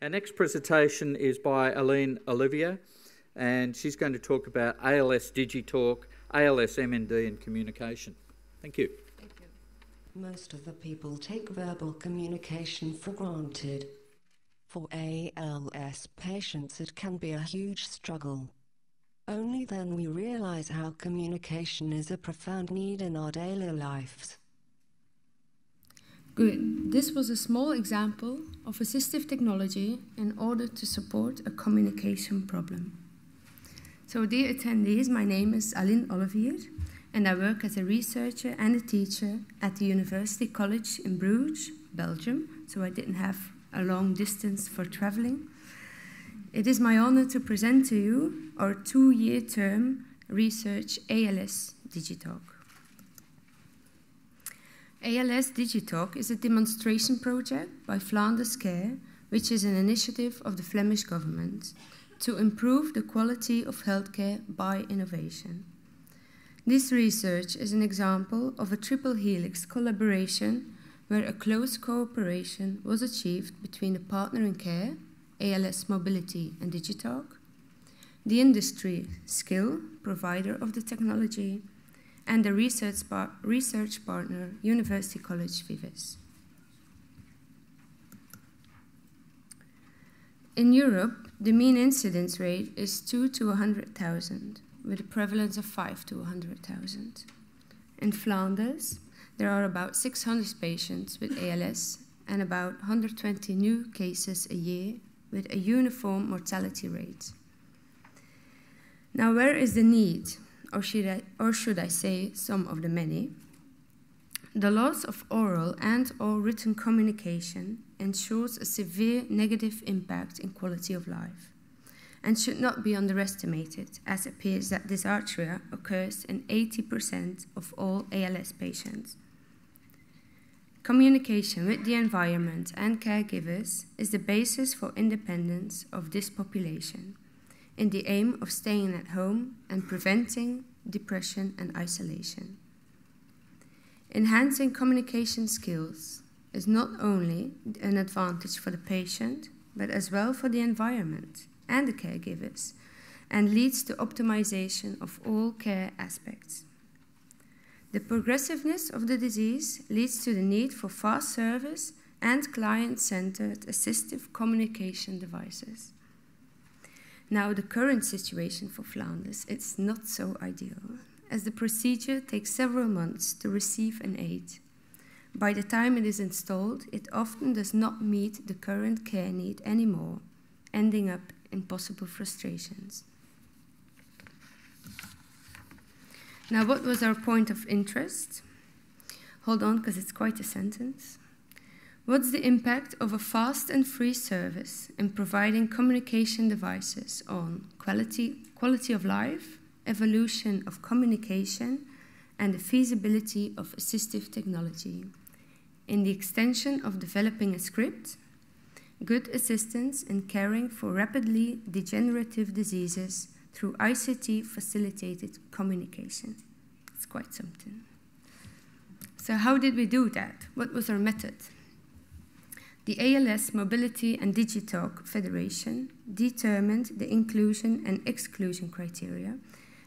Our next presentation is by Aline Ollevier, and she's going to talk about ALS Digitalk, ALS MND and communication. Thank you. Thank you. Most of the people take verbal communication for granted. For ALS patients, it can be a huge struggle. Only then we realize how communication is a profound need in our daily lives. Good. This was a small example of assistive technology in order to support a communication problem. So, dear attendees, my name is Aline Ollevier, and I work as a researcher and a teacher at the University College in Bruges, Belgium, so I didn't have a long distance for traveling. It is my honor to present to you our 2-year term research ALS Digitalk. ALS Digitalk is a demonstration project by Flanders Care, which is an initiative of the Flemish government to improve the quality of healthcare by innovation. This research is an example of a triple helix collaboration where a close cooperation was achieved between the partner in care, ALS Mobility and Digitalk, the industry skill provider of the technology, and the research partner, University College Vives. In Europe, the mean incidence rate is 2 to 100,000, with a prevalence of 5 to 100,000. In Flanders, there are about 600 patients with ALS and about 120 new cases a year with a uniform mortality rate. Now, where is the need, or should I say some of the many? The loss of oral and/or written communication ensures a severe negative impact in quality of life and should not be underestimated, as it appears that dysarthria occurs in 80% of all ALS patients. Communication with the environment and caregivers is the basis for independence of this population, in the aim of staying at home and preventing depression and isolation. Enhancing communication skills is not only an advantage for the patient, but as well for the environment and the caregivers, and leads to optimization of all care aspects. The progressiveness of the disease leads to the need for fast service and client-centered assistive communication devices. Now, the current situation for Flanders, it's not so ideal, as the procedure takes several months to receive an aid. By the time it is installed, it often does not meet the current care need anymore, ending up in possible frustrations. Now, what was our point of interest? Hold on, because it's quite a sentence. What's the impact of a fast and free service in providing communication devices on quality of life, evolution of communication, and the feasibility of assistive technology, in the extension of developing a script, good assistance in caring for rapidly degenerative diseases through ICT-facilitated communication? It's quite something. So how did we do that? What was our method? The ALS Mobility and Digitalk Federation determined the inclusion and exclusion criteria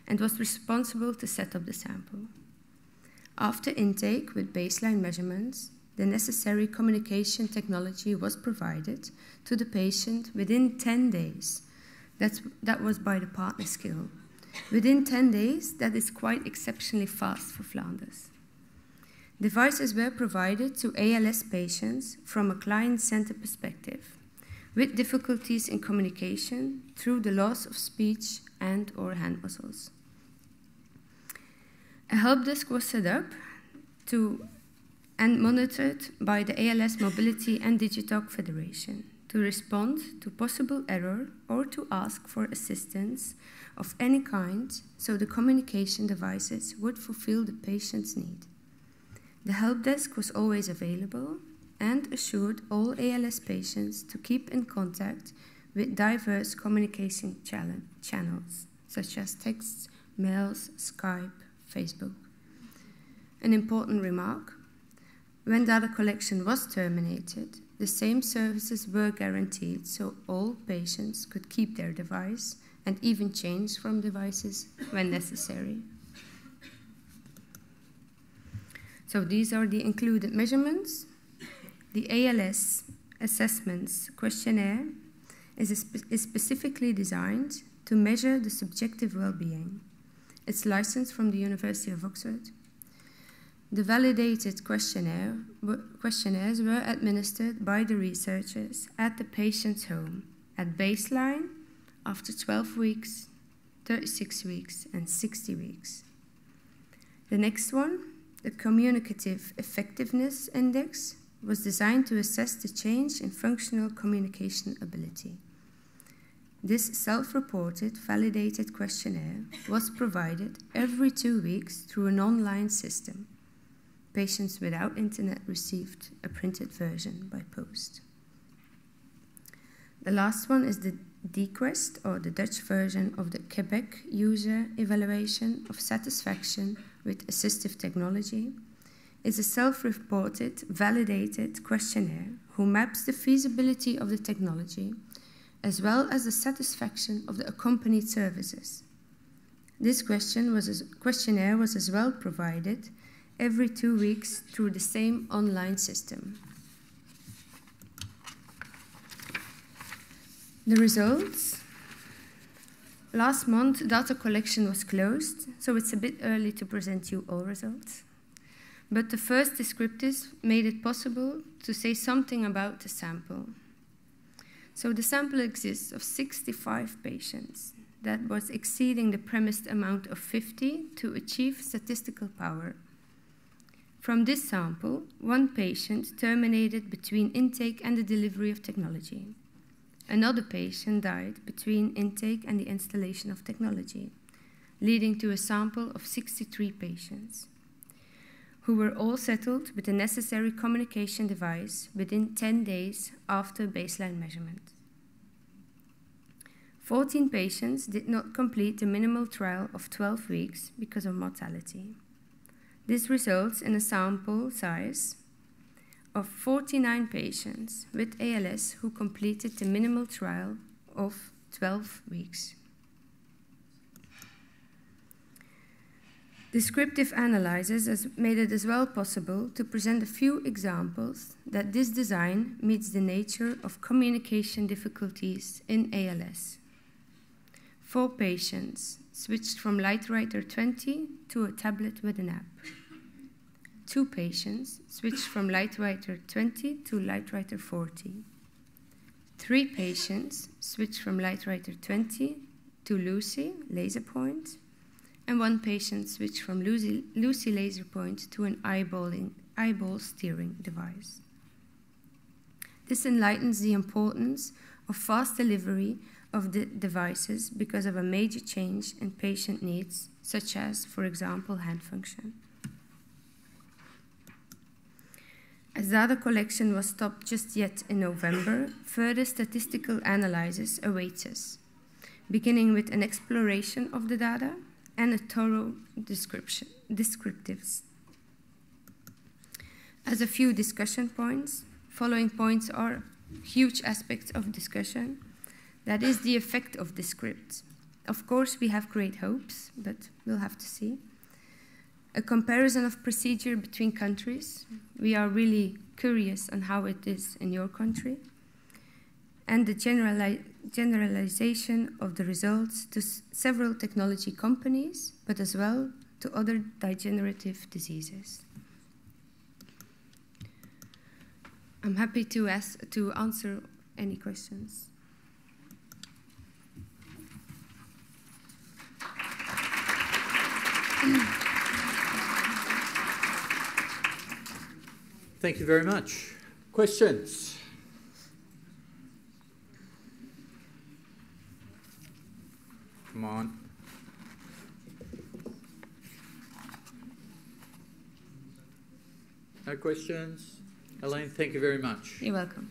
and was responsible to set up the sample. After intake with baseline measurements, the necessary communication technology was provided to the patient within 10 days. That was by the partner skill. Within 10 days, that is quite exceptionally fast for Flanders. Devices were provided to ALS patients from a client-centered perspective, with difficulties in communication through the loss of speech and/or hand muscles. A help desk was set up and monitored by the ALS Mobility and Digitalk Federation to respond to possible error or to ask for assistance of any kind so the communication devices would fulfill the patient's need. The help desk was always available and assured all ALS patients to keep in contact with diverse communication channels, such as texts, mails, Skype, Facebook. An important remark: when data collection was terminated, the same services were guaranteed, so all patients could keep their device and even change from devices when necessary. So these are the included measurements. The ALS Assessments Questionnaire is specifically designed to measure the subjective well-being. It's licensed from the University of Oxford. The validated questionnaires were administered by the researchers at the patient's home at baseline, after 12 weeks, 36 weeks, and 60 weeks. The next one, the Communicative Effectiveness Index, was designed to assess the change in functional communication ability. This self-reported, validated questionnaire was provided every 2 weeks through an online system. Patients without internet received a printed version by post. The last one is the DQuest, or the Dutch version of the Quebec User Evaluation of Satisfaction with Assistive Technology. It's a self-reported, validated questionnaire who maps the feasibility of the technology as well as the satisfaction of the accompanied services. This questionnaire was as well provided every 2 weeks through the same online system. The results. Last month, data collection was closed, so it's a bit early to present you all results. But the first descriptives made it possible to say something about the sample. So the sample exists of 65 patients. That was exceeding the premised amount of 50 to achieve statistical power. From this sample, 1 patient terminated between intake and the delivery of technology. Another patient died between intake and the installation of technology, leading to a sample of 63 patients, who were all settled with the necessary communication device within 10 days after baseline measurement. 14 patients did not complete the minimal trial of 12 weeks because of mortality. This results in a sample size of 49 patients with ALS who completed the minimal trial of 12 weeks. Descriptive analysis has made it as well possible to present a few examples that this design meets the nature of communication difficulties in ALS. 4 patients switched from LightWriter 20 to a tablet with an app. 2 patients switched from LightWriter 20 to LightWriter 40. 3 patients switched from LightWriter 20 to Lucy LaserPoint, and 1 patient switched from Lucy LaserPoint to an eyeball steering device. This enlightens the importance of fast delivery of the devices because of a major change in patient needs, such as, for example, hand function. As data collection was stopped just yet in November, further statistical analysis awaits us, beginning with an exploration of the data and a thorough descriptives. As a few discussion points, following points are huge aspects of discussion. That is the effect of the script. Of course, we have great hopes, but we'll have to see. A comparison of procedure between countries. We are really curious on how it is in your country. And the generalization of the results to several technology companies, but as well to other degenerative diseases. I'm happy to answer any questions. Thank you very much. Questions? Come on. No questions? Aline, thank you very much. You're welcome.